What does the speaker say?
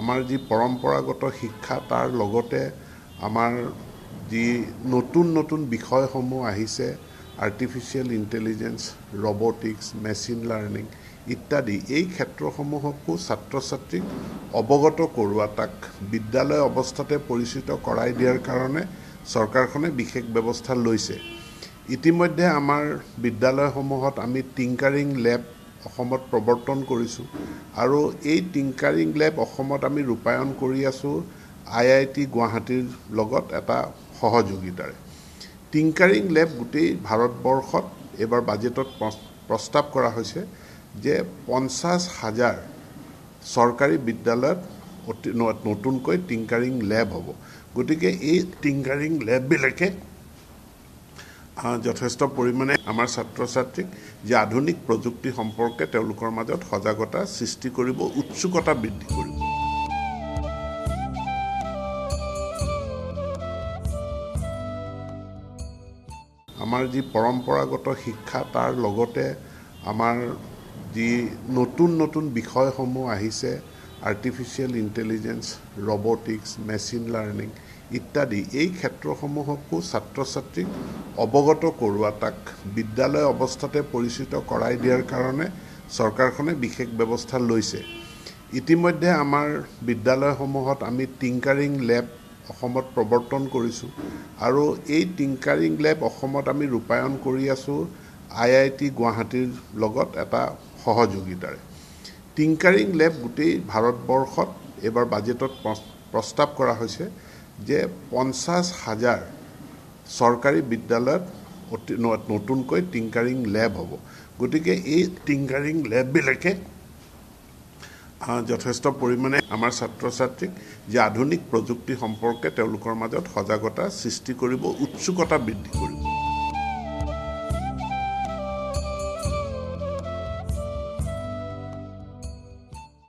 আমাৰ যি পৰম্পৰাগত শিক্ষা তাৰ লগতে আমাৰ যি নতুন নতুন বিষয়সমূহ আহিছে artificial intelligence robotics machine learning ইত্যাদি এই ক্ষেত্ৰসমূহকো ছাত্ৰ ছাত্ৰীক অৱগত কৰোৱা তাক বিদ্যালয় অৱস্থাতে পৰিচিত কৰাই দিয়াৰ কাৰণে চৰকাৰখনে বিশেষ ব্যৱস্থা লৈছে। ইতিমধ্যে আমাৰ বিদ্যালয়সমূহত আমি টিংকাৰিং লেব অসমত প্ৰৱৰ্তন কৰিছোঁ আৰু এই টিংকাৰিং লেব অসমত আমি ৰূপায়ণ কৰি আছোঁ IIT গুৱাহাটীৰ লগত এটা সহযোগিতাৰে। টিংকাৰিং লেব গোটেই ভাৰতবৰ্ষত এবাৰ বাজেটত প্ৰস্তাৱ কৰা হৈছে যে 50,000 চৰকাৰী বিদ্যালয়ত নতুনকৈ টিংকাৰিং লেব হ'ব। গতিকে এই টিংকাৰিং লেববিলাকে যথেষ্ট পৰিমাণে আমাৰ ছাত্ৰ ছাত্ৰীক যে আধুনিক প্ৰযুক্তি সম্পৰ্কে তেওঁলোকৰ মাজত সজাগতা সৃষ্টি কৰিব উৎসুকতা বৃদ্ধি কৰিব। আমাৰ যি পৰম্পৰাগত শিক্ষা তাৰ লগতে আমাৰ যি নতুন নতুন বিষয়সমূহ আহিছে artificial intelligence robotics machine learning ইত্যাদি এই ক্ষেত্ৰসমূহকো ছাত্ৰ ছাত্ৰীক অৱগত কৰোৱা তাক বিদ্যালয় অৱস্থাতে পৰিচিত কৰাই দিয়াৰ কাৰণে চৰকাৰখনে বিশেষ ব্যৱস্থা লৈছে। ইতিমধ্যে আমাৰ বিদ্যালয়সমূহত আমি টিংকাৰিং লেব অসমত প্ৰৱৰ্তন কৰিছোঁ আৰু এই টিংকাৰিং লেব অসমত আমি ৰূপায়ণ কৰি আছোঁ IIT গুৱাহাটীৰ লগত এটা সহযোগিতাৰে। টিংকাৰিং লেব গোটেই ভাৰতবৰ্ষত এবাৰ বাজেটত প্ৰস্তাৱ কৰা হৈছে যে 50,000 চৰকাৰী বিদ্যালয়ত নতুনকৈ টিংকাৰিং লেব হ'ব। গতিকে এই টিংকাৰিং লেববিলাকে যথেষ্ট পৰিমাণে আমাৰ ছাত্ৰ ছাত্ৰীক যে আধুনিক প্ৰযুক্তি সম্পৰ্কে তেওঁলোকৰ মাজত সজাগতা সৃষ্টি কৰিব উৎসুকতা বৃদ্ধি কৰিব।